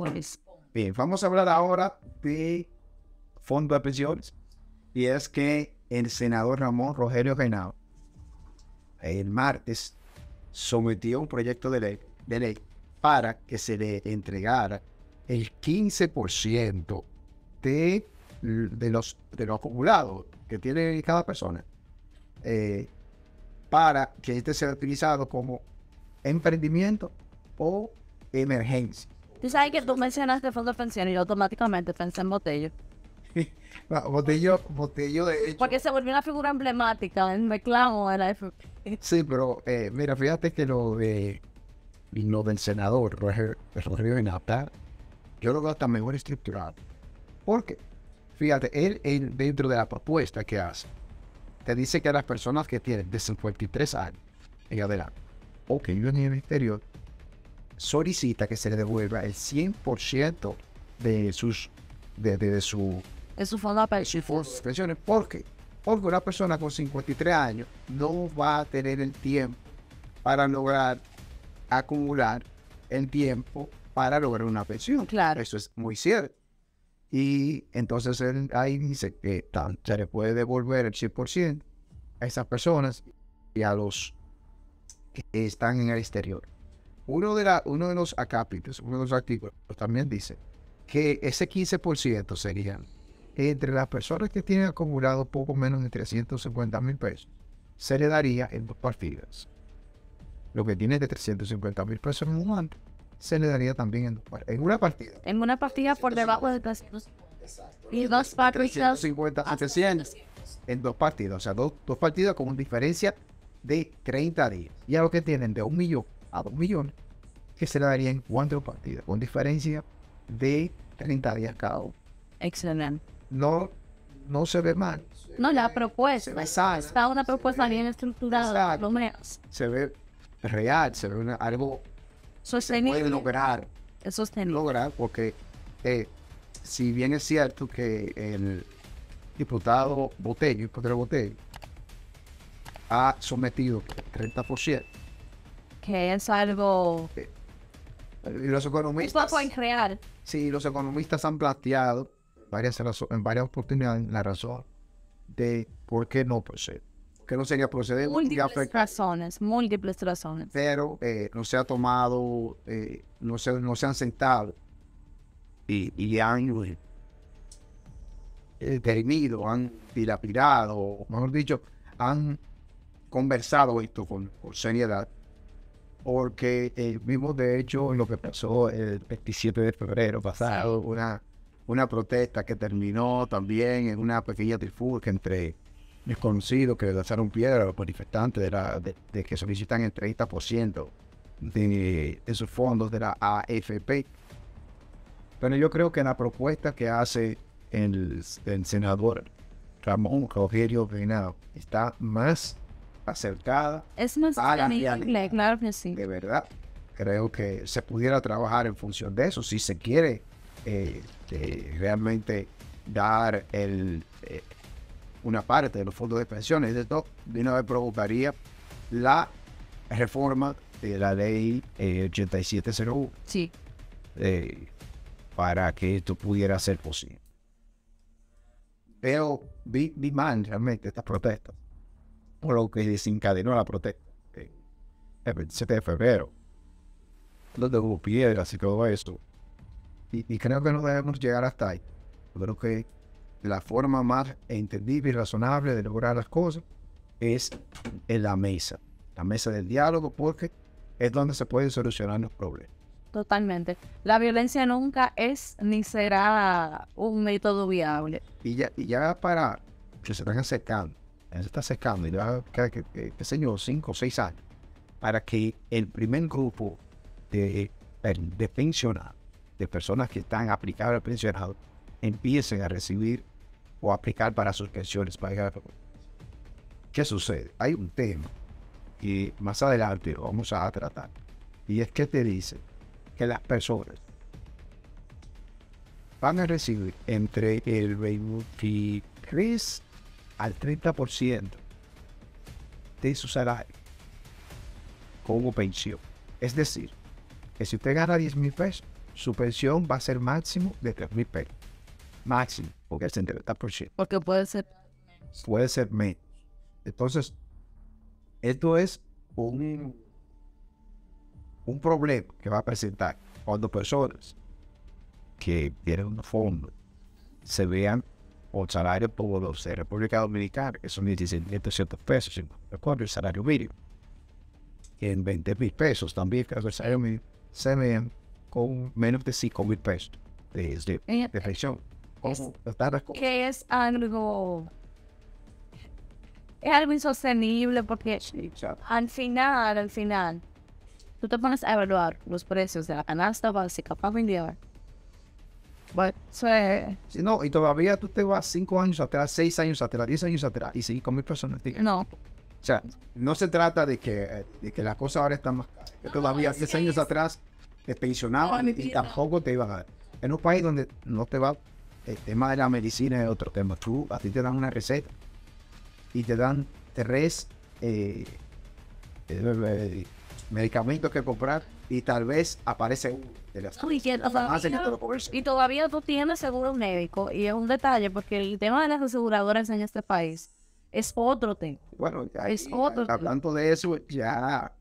Pues, Bien, vamos a hablar ahora de fondo de pensiones. Y es que el senador Ramón Rogelio Reinao el martes sometió un proyecto de ley para que se le entregara el 15% de lo acumulado que tiene cada persona, para que este sea utilizado como emprendimiento o emergencia. tú sabes que tú mencionaste fondo de pensión y yo automáticamente pensé en Botello. Botello de hecho. Porque se volvió una figura emblemática en reclamo de la FP. Sí, pero mira, fíjate que lo del senador Rogelio Renata, yo lo veo hasta mejor estructurado. ¿Por qué? Fíjate, él dentro de la propuesta que hace, te dice que las personas que tienen de 53 años en adelante o que viven en el exterior, solicita que se le devuelva el 100% de su Es su fondo de pensión. pensiones. ¿Por qué? Porque una persona con 53 años no va a tener el tiempo para lograr acumular el tiempo para lograr una pensión. Claro. Eso es muy cierto. Y entonces él ahí dice que se le puede devolver el 100% a esas personas y a los que están en el exterior. Uno de los acápites, uno de los artículos también dice que ese 15% serían entre las personas que tienen acumulado poco menos de 350,000 pesos, se le daría en dos partidas. Lo que tiene de 350,000 pesos en un año, se le daría también en una partida. En una partida por debajo de 300. Y dos partidas. 350 a 300 en dos partidas. O sea, dos partidas con una diferencia de 30 días. Y a lo que tienen de 1 millón a 2 millones, que se le daría en 4 partidas, con diferencia de 30 días cada uno. Excelente. No se ve mal. No, la propuesta. Se ve sana. Está una propuesta bien estructurada, por lo menos. Se ve real, se ve algo Sostenible. puede lograr. Es sostenible. Lograr, porque si bien es cierto que el diputado Botello, ha sometido el 30%, Que es algo y los un economistas, poco irreal. sí, los economistas han planteado en varias oportunidades la razón de por qué no procede. Que no sería procedente, Múltiples razones. pero no se ha tomado, no se han sentado y han derimido, han dilapidado, o mejor dicho, han conversado esto con seriedad, porque vimos de hecho lo que pasó el 27 de febrero pasado, una protesta que terminó también en una pequeña trifulca entre desconocidos que lanzaron piedra a los manifestantes de que solicitan el 30% de sus fondos de la AFP. Pero yo creo que la propuesta que hace el senador Ramón Rogelio Reinao está más acercada Es más a la sostenible, realidad. claro que sí. De verdad, creo que se pudiera trabajar en función de eso, si se quiere realmente dar una parte de los fondos de pensiones. Esto de una vez provocaría la reforma de la ley 8701 Sí. para que esto pudiera ser posible. Pero vi mal realmente estas protestas, por lo que desencadenó la protesta el 27 de febrero, donde hubo piedras y todo eso. Y creo que no debemos llegar hasta ahí. Yo creo que la forma más entendible y razonable de lograr las cosas es en la mesa del diálogo, porque es donde se pueden solucionar los problemas. Totalmente. La violencia nunca es ni será un método viable. Y ya para que se están acercando, se está acercando, y ya qué sé yo, 5 o 6 años, para que el primer grupo de pensionados, de personas que están aplicables al pensionado, empiecen a recibir o aplicar para sus pensiones. ¿Qué sucede? Hay un tema y más adelante lo vamos a tratar, y es que te dice que las personas van a recibir entre el 23 al 30% de su salario como pensión. Es decir, que si usted gana 10,000 pesos, su pensión va a ser máximo de 3,000 pesos. Máximo, porque es el 70%. Porque puede ser. Puede ser menos. Entonces, esto es un problema que va a presentar cuando personas que tienen un fondo se vean con salarios como los de República Dominicana, que son 16,200 pesos, recuerdo el salario mínimo, que en 20,000 pesos también, que es el salario mínimo, se vean con menos de 5,000 pesos de pensión. Que es algo insostenible porque al final, tú te pones a evaluar los precios de la canasta básica familiar. Bueno, eso es... Si no, y todavía tú te vas 5 años atrás, 6 años atrás, 10 años atrás, y 5,000 personas. No. O sea, no se trata de que la cosa ahora está más cara. Que todavía 10 años atrás te pensionaban y tampoco te iban a dar. En un país donde no te va, el tema de la medicina es otro tema. A ti te dan una receta y te dan 3 medicamentos que comprar y tal vez aparece uno de las Y todavía tú tienes seguro médico, y es un detalle porque el tema de las aseguradoras en este país es otro tema. Bueno, es otro tema. Hablando de eso, ya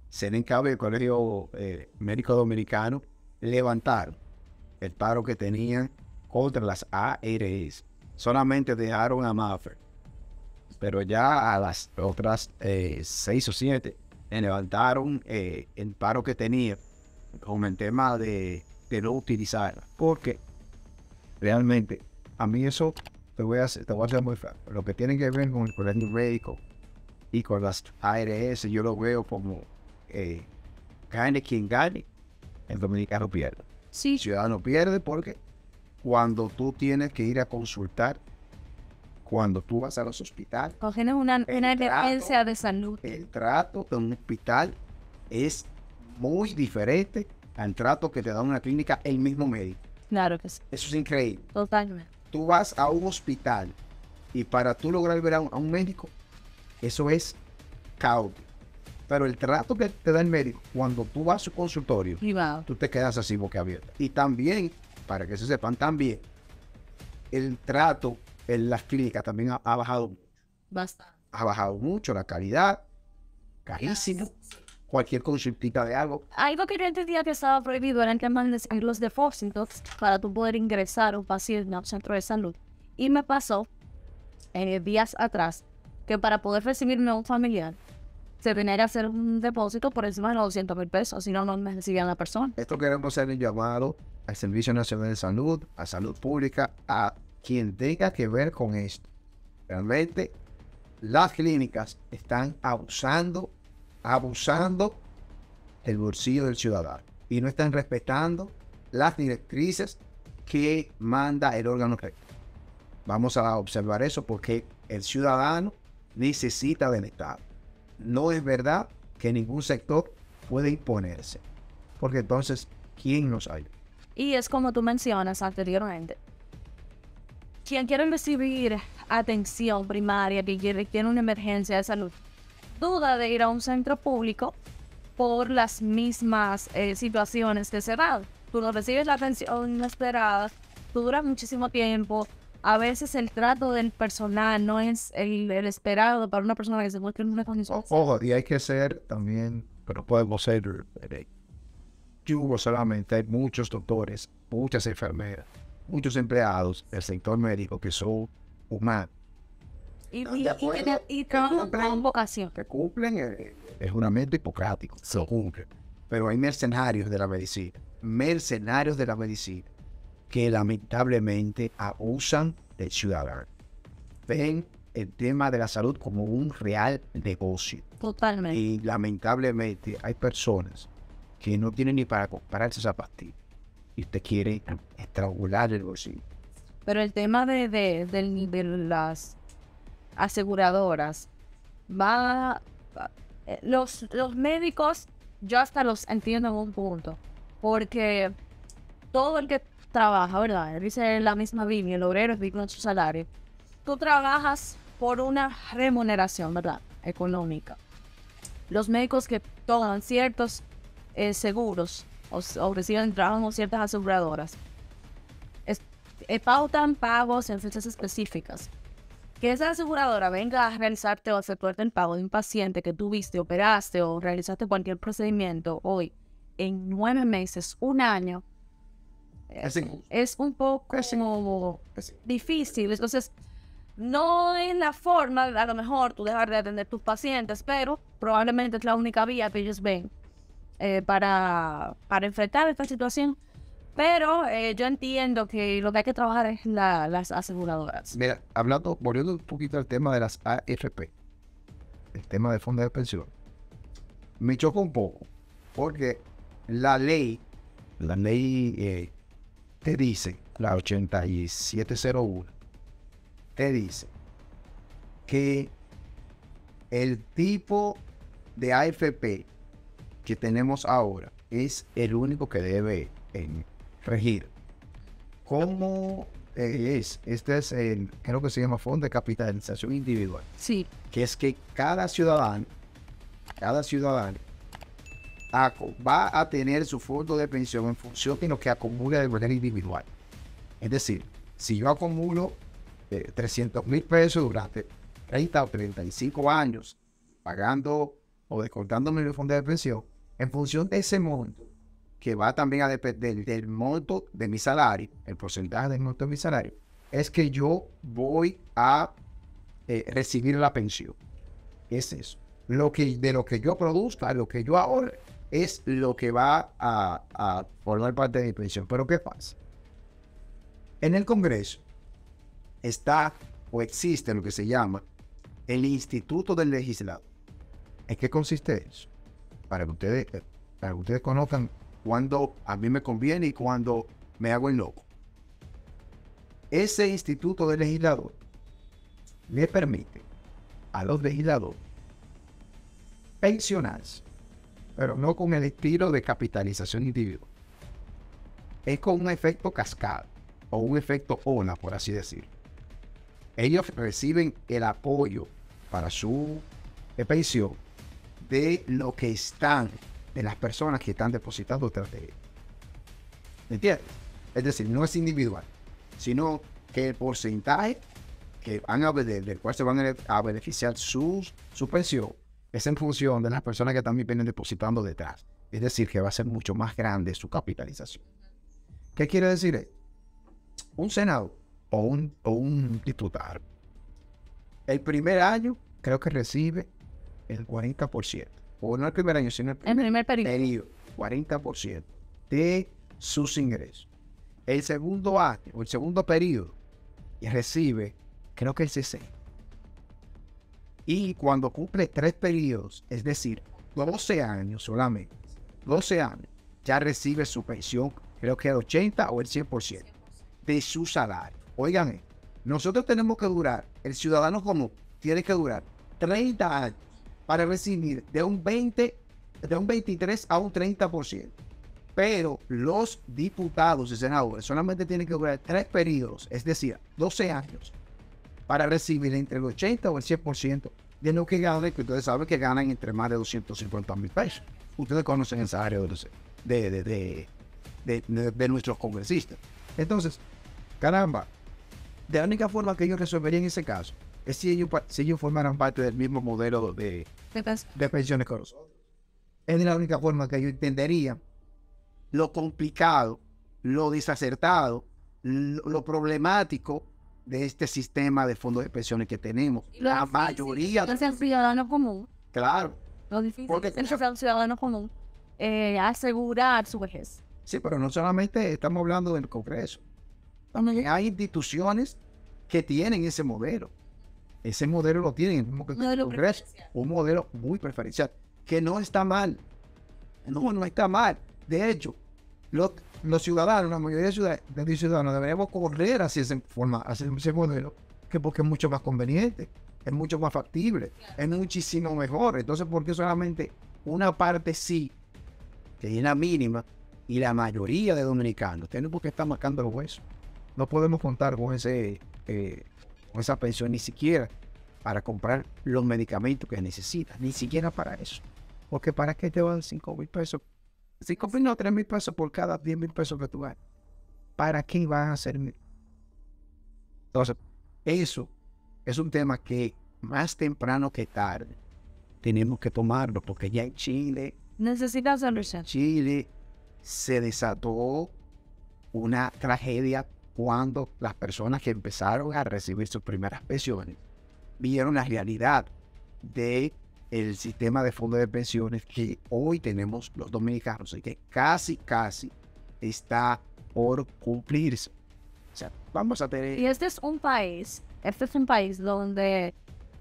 se le encarga el Colegio Médico Dominicano levantar el paro que tenían contra las ARS. Solamente dejaron a Maffer, pero ya a las otras 6 o 7 levantaron el paro que tenía con el tema de no utilizarla, porque realmente a mí eso te voy a hacer muy fácil. Lo que tiene que ver con el colegio médico y con las ARS, yo lo veo como gane quien gane, el dominicano pierde. Sí. El ciudadano pierde porque cuando tú tienes que ir a consultar, cuando tú vas a los hospitales, tienes una emergencia de salud. El trato de un hospital es muy diferente al trato que te da una clínica el mismo médico. Claro que sí. Eso es increíble. Totalmente. Tú vas a un hospital y para tú lograr ver a un médico, eso es caótico. Pero el trato que te da el médico cuando tú vas a su consultorio, privado, tú te quedas así boquiabierto. Y también, para que se sepan, también el trato en las clínicas también ha bajado mucho. Bastante. Ha bajado mucho la calidad, carísimo. Cualquier consultita de algo. Algo que yo entendía que estaba prohibido era el tema de seguir los depósitos para tú poder ingresar un paciente a un centro de salud. Y me pasó días atrás que para poder recibirme a un familiar se tenía que hacer un depósito por encima de los 200,000 pesos, si no, no me recibían la persona. Esto queremos hacer el llamado al Servicio Nacional de Salud, a Salud Pública, a quien tenga que ver con esto. Realmente las clínicas están abusando el bolsillo del ciudadano y no están respetando las directrices que manda el órgano rector. Vamos a observar eso porque el ciudadano necesita del Estado. No es verdad que ningún sector puede imponerse, porque entonces, ¿quién nos ayuda? Y es como tú mencionas anteriormente. Quien quiere recibir atención primaria, que tiene una emergencia de salud, duda de ir a un centro público por las mismas situaciones que se dan. Tú no recibes la atención inesperada, tú duras muchísimo tiempo. A veces el trato del personal no es el esperado para una persona que se encuentra en una condición. Ojo, y hay que ser también, pero podemos ser yugo solamente. Hay muchos doctores, muchas enfermeras, muchos empleados del sector médico que son humanos. Y trabajan con vocación. Que cumplen el juramento hipocrático, se cumplen. Pero hay mercenarios de la medicina, que lamentablemente abusan del ciudadano. Ven el tema de la salud como un real negocio. Totalmente. Y lamentablemente hay personas que no tienen ni para comprarse esa pastilla y usted quiere estrangular el bolsillo. Pero el tema de las aseguradoras los médicos yo hasta los entiendo en un punto, porque todo el que trabaja, ¿verdad? Dice la misma Biblia, el obrero es digno de su salario. Tú trabajas por una remuneración, ¿verdad? Económica. Los médicos que toman ciertos seguros o reciben trabajo en ciertas aseguradoras, pautan pagos en fechas específicas. Que esa aseguradora venga a realizarte o efectuarte el pago de un paciente que tuviste, operaste o realizaste cualquier procedimiento hoy en 9 meses, un año, es un poco difícil. Entonces, no es la forma, a lo mejor tú dejar de atender tus pacientes, pero probablemente es la única vía que ellos ven para enfrentar esta situación. Pero yo entiendo que lo que hay que trabajar es las aseguradoras. Mira, volviendo un poquito al tema de las AFP, el tema de fondos de pensión, me choca un poco, porque la ley te dice, la 8701, te dice que el tipo de AFP que tenemos ahora es el único que debe regir. ¿Cómo es? Este es creo que se llama Fondo de Capitalización Individual. Sí. Que es que cada ciudadano va a tener su fondo de pensión en función de lo que acumula de manera individual. Es decir, si yo acumulo 300,000 pesos durante 30 o 35 años, pagando o descontándome el fondo de pensión, en función de ese monto, que va también a depender del monto de mi salario, el porcentaje del monto de mi salario, es que yo voy a recibir la pensión. Es eso. De lo que yo produzca, lo que yo ahorre, es lo que va a formar parte de mi pensión. Pero ¿qué pasa? En el Congreso está o existe lo que se llama el Instituto del Legislador. ¿En qué consiste eso? Para que ustedes conozcan cuando a mí me conviene y cuando me hago el loco. Ese Instituto del Legislador le permite a los legisladores pensionarse, pero no con el estilo de capitalización individual. Es con un efecto cascada o un efecto ola, por así decirlo. Ellos reciben el apoyo para su pensión de lo que de las personas que están depositando detrás de ellos. ¿Me entiendes? Es decir, no es individual, sino que el porcentaje del cual se van a beneficiar su pensión es en función de las personas que también vienen depositando detrás. Es decir, que va a ser mucho más grande su capitalización. ¿Qué quiere decir esto? Un senador o un diputado, el primer año creo que recibe el 40%. O no el primer año, sino el primer periodo. 40% de sus ingresos. El segundo año o el segundo periodo recibe, creo que el 60%. Y cuando cumple 3 periodos, es decir, 12 años solamente, 12 años, ya recibe su pensión, creo que el 80 o el 100% de su salario. Oigan, nosotros tenemos que durar, el ciudadano común tiene que durar 30 años para recibir de un 23 a un 30%. Pero los diputados y senadores solamente tienen que durar 3 periodos, es decir, 12 años, para recibir entre el 80 o el 100% de lo que ganan, que ustedes saben que ganan entre más de 250,000 pesos. Ustedes conocen el salario de nuestros congresistas. Entonces, caramba, de la única forma que ellos resolverían ese caso es si ellos formaran parte del mismo modelo de pensiones que nosotros. Es la única forma que ellos entenderían lo complicado, lo desacertado, lo problemático de este sistema de fondos de pensiones que tenemos. La mayoría. Entonces, el ciudadano común. Claro. Lo difícil es el ciudadano común asegurar su vejez. Sí, pero no solamente estamos hablando del Congreso. También hay instituciones que tienen ese modelo. Ese modelo lo tienen el Congreso. Un modelo muy preferencial. Que no está mal. No está mal. De hecho, los ciudadanos, la mayoría de ciudadanos deberíamos correr hacia ese modelo, porque es mucho más conveniente, es mucho más factible, es muchísimo mejor. Entonces, ¿por qué solamente una parte sí, que es la mínima, y la mayoría de dominicanos tenemos que estar marcando los huesos? No podemos contar con esa pensión ni siquiera para comprar los medicamentos que necesitas, ni siquiera para eso. Porque ¿para qué te van 5,000 pesos 5,000 o 3,000 pesos por cada 10,000 pesos que tú ganas. ¿Para qué van a servir? Entonces, eso es un tema que más temprano que tarde tenemos que tomarlo, porque ya en Necesitas hacerlo. Chile se desató una tragedia cuando las personas que empezaron a recibir sus primeras pensiones vieron la realidad de el sistema de fondos de pensiones que hoy tenemos los dominicanos y que casi está por cumplirse. O sea, vamos a Y tener... este es un país donde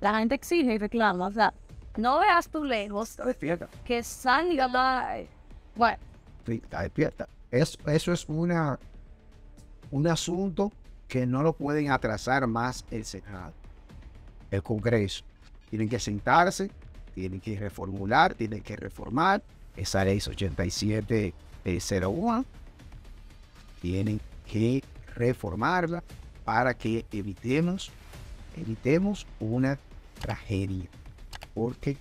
la gente exige y reclama. O sea, no veas tú lejos Está despierta, que salga la... Bueno, sí, está despierta. Eso es un asunto que no lo pueden atrasar más el Senado, el Congreso. Tienen que sentarse, tienen que reformular, tienen que reformar esa ley 8701. Tienen que reformarla para que evitemos una tragedia, porque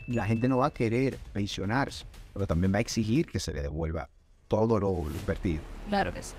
la gente no va a querer pensionarse, pero también va a exigir que se le devuelva todo lo invertido. claro que sí.